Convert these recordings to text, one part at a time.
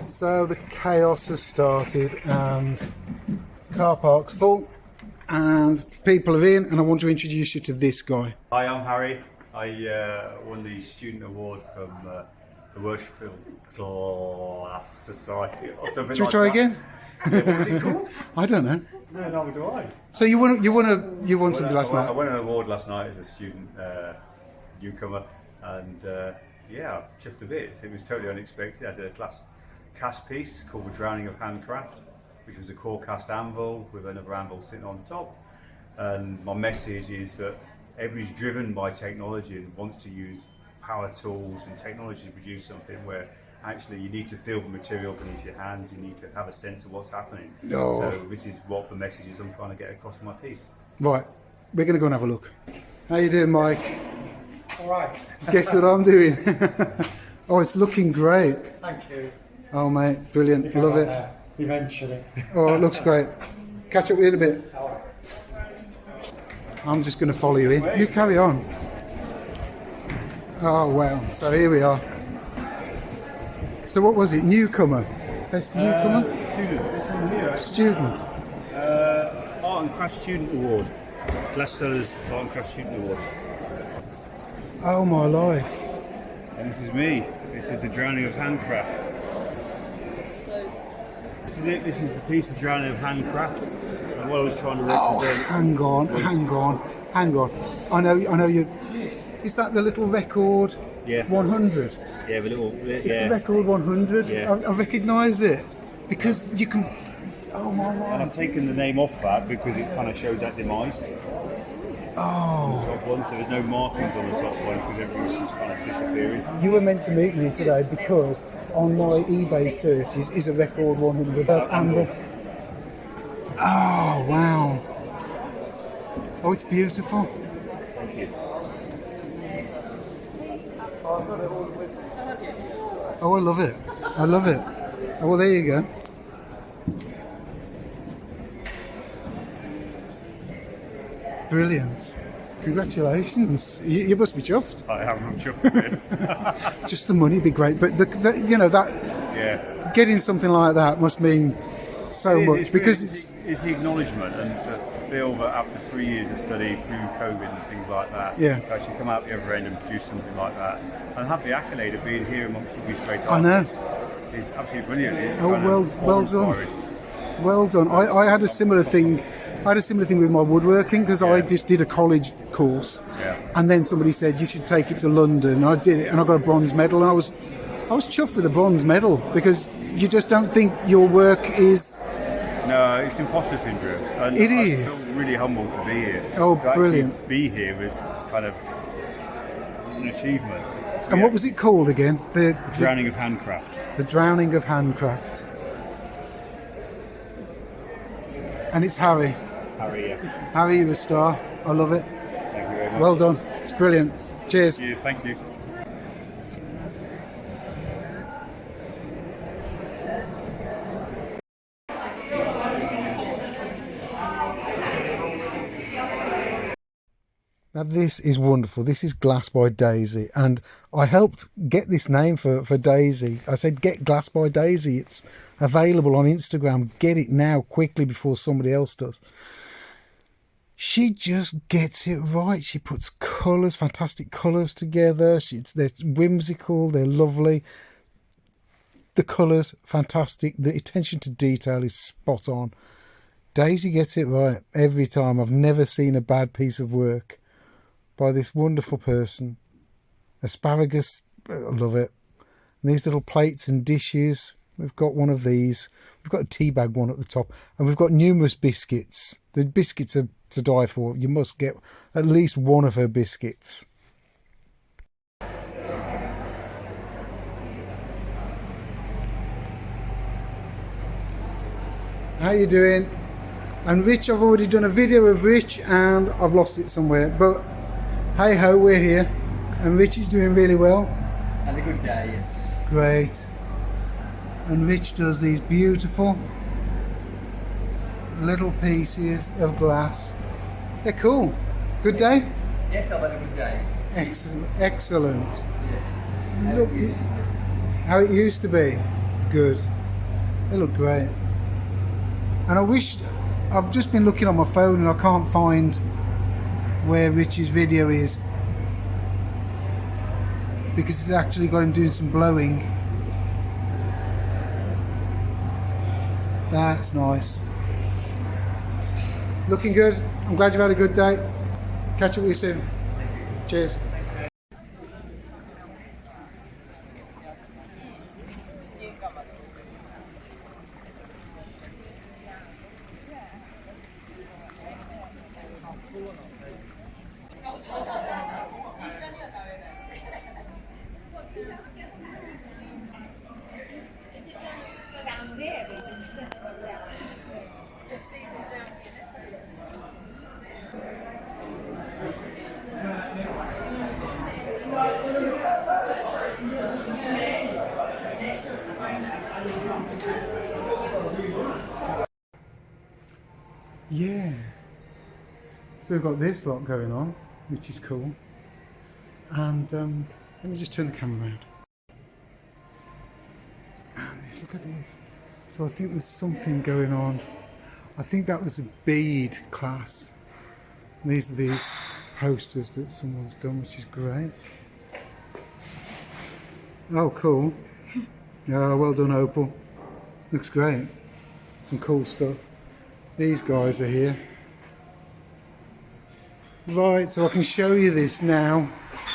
So the chaos has started and car park's full and people are in, and I want to introduce you to this guy. Hi, I'm Harry. I won the student award from the Worshipful Glass Society or something. Should we try again? Yeah, what was it called? I don't know. No, neither do I. So you won something last night? I won an award last night as a student newcomer, and yeah, chuffed a bit. It was totally unexpected. I did a cast piece called The Drowning of Handcraft, which was a core cast anvil with another anvil sitting on top. And my message is that everybody's driven by technology and wants to use power tools and technology to produce something where actually you need to feel the material beneath your hands, you need to have a sense of what's happening. Oh. So this is what the message is I'm trying to get across in my piece. Right, we're going to go and have a look. How you doing, Mike? All right. Guess what I'm doing? Oh, it's looking great. Thank you. Oh mate, brilliant, love it. Eventually. Oh, it looks great. Catch up with you in a bit. All right. I'm just going to follow you in. You carry on. Oh wow, so here we are. So what was it? Newcomer? Best newcomer? Student. This one here. Student. Art and Craft Student Award. Glasshouse Art and Craft Student Award. Oh my life. And this is me. This is The Drowning of Handcraft. This is it. This is the piece of Drowning of Handcraft. And what I was trying to Oh, represent. hang on. I know you. Is that the little record? Yeah. 100. Yeah, the little. It's the Yeah. record 100. Yeah. I recognise it because you can. Oh my And I've life. taken the name off that because it kind of shows that demise. Oh. The top one, so there's no markings on the top one because everything's just kind of disappearing. You were meant to meet me today because on my eBay searches is a record 100 anvil. Oh wow. Oh, it's beautiful. Thank you. Oh, I love it. I love it. Oh, well, there you go. Brilliant. Congratulations. You must be chuffed. I am chuffed with this. Just the money would be great, but you know that Yeah. getting something like that must mean so much It's because really, it's the acknowledgement and to feel that after 3 years of study through COVID and things like that, Yeah. to actually come out the other end and produce something like that and have the accolade of being here amongst all these great I know. artists is absolutely brilliant. It's Oh, kind of well done. awe-inspiring. Well done. I had a similar thing. I had a similar thing with my woodworking because I just did a college course, Yeah. and then somebody said you should take it to London. And I did it, and I got a bronze medal, and I was chuffed with a bronze medal because you just don't think your work is. No, it's imposter syndrome. And It I is. feel really humbled to be here. Oh, to actually brilliant. be here was kind of an achievement. And what was it called again? The Drowning of Handcraft. The Drowning of Handcraft. And it's Harry. Harry, yeah. Harry, you're a star. I love it. Thank you very much. Well done. It's brilliant. Cheers. Cheers, thank you. Now this is wonderful. This is Glass by Daisy, and I helped get this name for Daisy. I said, get Glass by Daisy. It's available on Instagram. Get it now, quickly, before somebody else does. She just gets it right. She puts colours, fantastic colours together. They're whimsical, they're lovely. The colours, fantastic. The attention to detail is spot on. Daisy gets it right every time. I've never seen a bad piece of work by this wonderful person. Asparagus, I love it. And these little plates and dishes, we've got one of these. We've got a tea bag one at the top, and we've got numerous biscuits. The biscuits are to die for. You must get at least one of her biscuits. How you doing? And Rich, I've already done a video of Rich and I've lost it somewhere, but hey ho, we're here, and Rich is doing really well. Had a good day, yes. Great. And Rich does these beautiful little pieces of glass. They're cool. Good day? Yes, I've had a good day. Excellent. Excellent. Yes. Look how it used to be. good. They look great. And I wish, I've just been looking on my phone and I can't find where Richie's video is, because it's actually got him doing some blowing. That's nice. Looking good. I'm glad you've had a good day. Catch up with you soon. Cheers. Yeah, so we've got this lot going on, which is cool. And let me just turn the camera around. And this, look at this. So I think there's something going on. I think that was a bead class. And these are these posters that someone's done, which is great. Oh, cool. Yeah, well done, Opal. Looks great. Some cool stuff. These guys are here. Right, so I can show you this now.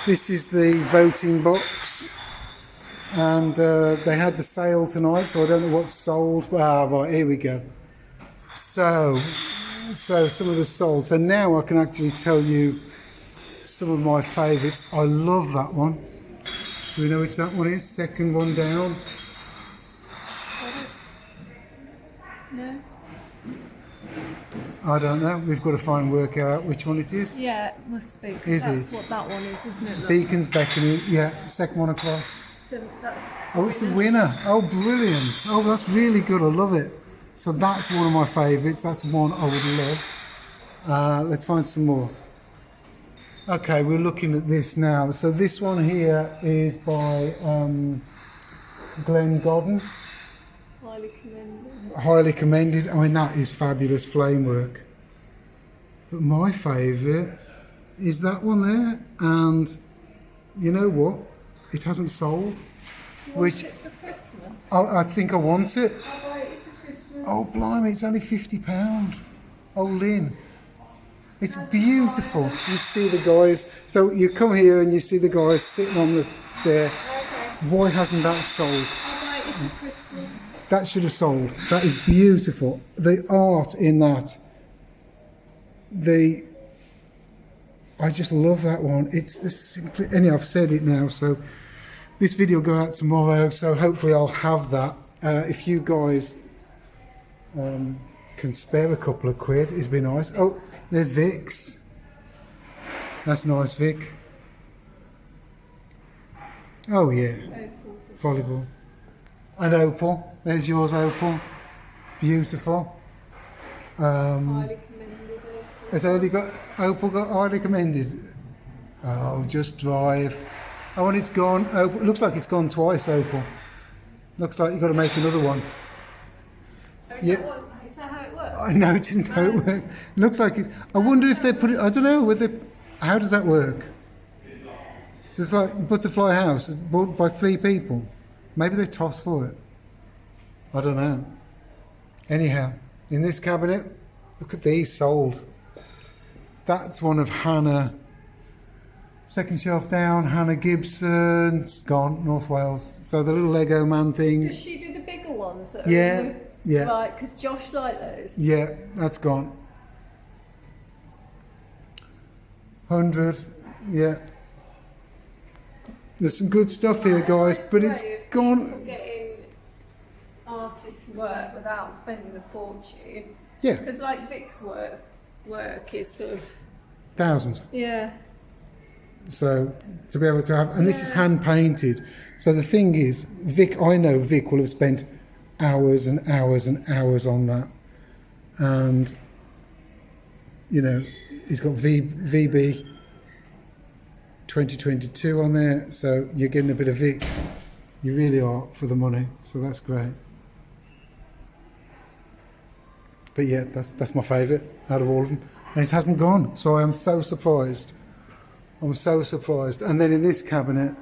This is the voting box. And they had the sale tonight, so I don't know what's sold. Ah, right, here we go. So some of the sold. So now I can actually tell you some of my favourites. I love that one. Do we know which that one is? Second one down. No. I don't know. We've got to find and work out which one it is. Yeah, it must be. 'Cause Is that's it? what that one is, isn't it? Look. Beacon's beckoning. Yeah, second one across. So that's Oh, it's the winner. Oh, brilliant. Oh, that's really good. I love it. So that's one of my favourites. That's one I would love. Let's find some more. Okay, we're looking at this now. So this one here is by Glenn Godden. highly commended. Highly commended. I mean, that is fabulous flame work. But my favourite is that one there. And you know what? It hasn't sold. Which it for Christmas? I think I want it. I'll buy it for Christmas. Oh, blimey, it's only £50. Oh, Lynn. It's beautiful. You see the guys. So you come here and you see the guys sitting on there. Okay. Why hasn't that sold? I'll buy it for Christmas. That should have sold. That is beautiful. The art in that. I just love that one. It's the simply. Anyway, I've said it now. So this video will go out tomorrow. So hopefully I'll have that. If you guys can spare a couple of quid, it'd be nice. Oh, there's Vic's. That's nice, Vic. Oh yeah, volleyball. And Opal. There's yours, Opal. Beautiful. Highly commended. Has Opal got highly commended? Oh, just drive. Oh, and it's gone. Opal. It looks like it's gone twice, Opal. Looks like you've got to make another one. Yeah. Is that how it works? I know it didn't how it work. Looks like it. I wonder if they put it. I don't know whether. How does that work? So it's like Butterfly House. It's bought by 3 people. Maybe they toss for it. I don't know. Anyhow, in this cabinet, look at these sold. That's one of Hannah. Second shelf down, Hannah Gibson. It's gone, North Wales. So the little Lego man thing. Does she do the bigger ones? That are Yeah, in the- yeah. Right, because Josh liked those. Yeah, that's gone. 100, yeah. There's some good stuff here, guys, but it's gone. Getting artists' work without spending a fortune. Yeah, Because like Vic's work is sort of, thousands. yeah. So to be able to have, and this is Yeah. hand painted. So the thing is, I know Vic will have spent hours and hours and hours on that, and you know, he's got VB 2022 on there, so you're getting a bit of Vic You really are for the money, so that's great. But yeah, that's my favourite out of all of them, and it hasn't gone. So I am so surprised. I'm so surprised. And then in this cabinet,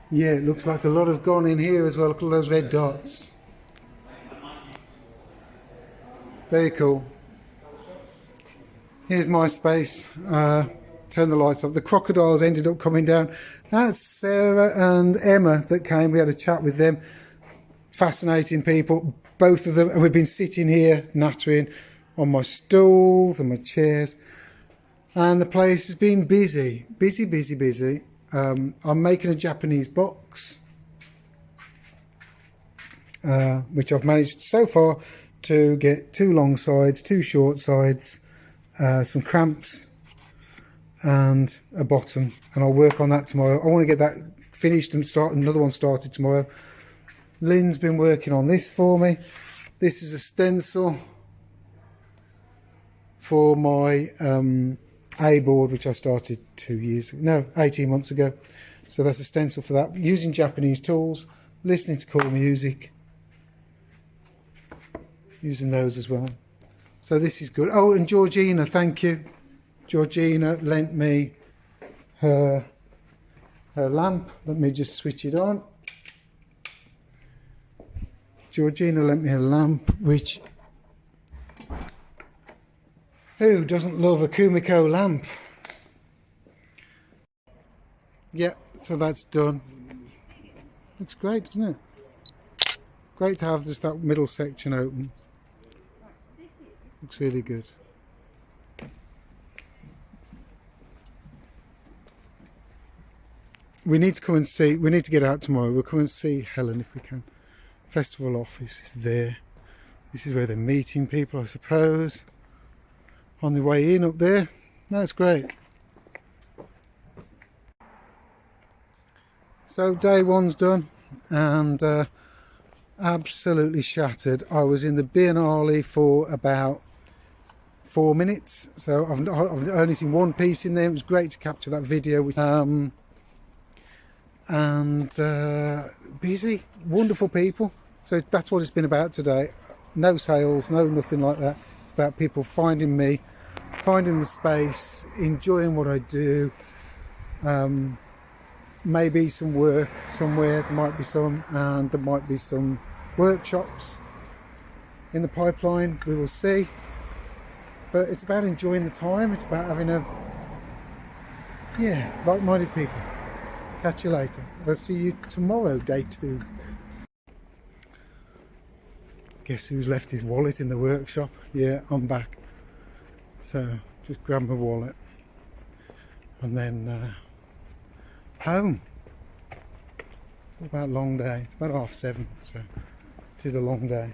yeah, it looks like a lot have gone in here as well. Look at those red dots. Very cool. Here's my space. Turn the lights off. The crocodiles ended up coming down. That's Sarah and Emma that came. We had a chat with them. Fascinating people, both of them. And we've been sitting here nattering on my stools and my chairs. And the place has been busy. Busy. I'm making a Japanese box, which I've managed so far to get 2 long sides, 2 short sides, some cramps and a bottom, and I'll work on that tomorrow. I want to get that finished and start another one started tomorrow. Lynn's been working on this for me. This is a stencil for my A board, which I started 18 months ago. So that's a stencil for that, using Japanese tools, listening to cool music, using those as well. So this is good. Oh, and Georgina, thank you. Georgina lent me her lamp. Let me just switch it on. Georgina lent me her lamp, which, who doesn't love a Kumiko lamp? Yeah, so that's done. Looks great, doesn't it? Great to have just that middle section open. Looks really good. We need to come and see, we need to get out tomorrow. We'll come and see Helen if we can. Festival office is there. This is where they're meeting people, I suppose. On the way in up there. That's great. So day 1's done, and absolutely shattered. I was in the Biennale for about 4 minutes, so I've only seen one piece in there. It was great to capture that video. Busy, wonderful people. So that's what it's been about today. No sales, no nothing like that. It's about people finding me, finding the space, enjoying what I do. Maybe some work somewhere, there might be some, and there might be some workshops in the pipeline. We will see. But it's about enjoying the time. It's about having like-minded people. Catch you later. I'll see you tomorrow, day 2. Guess who's left his wallet in the workshop? Yeah, I'm back. So just grab my wallet and then home. It's about a long day. It's about 7:30, so it is a long day.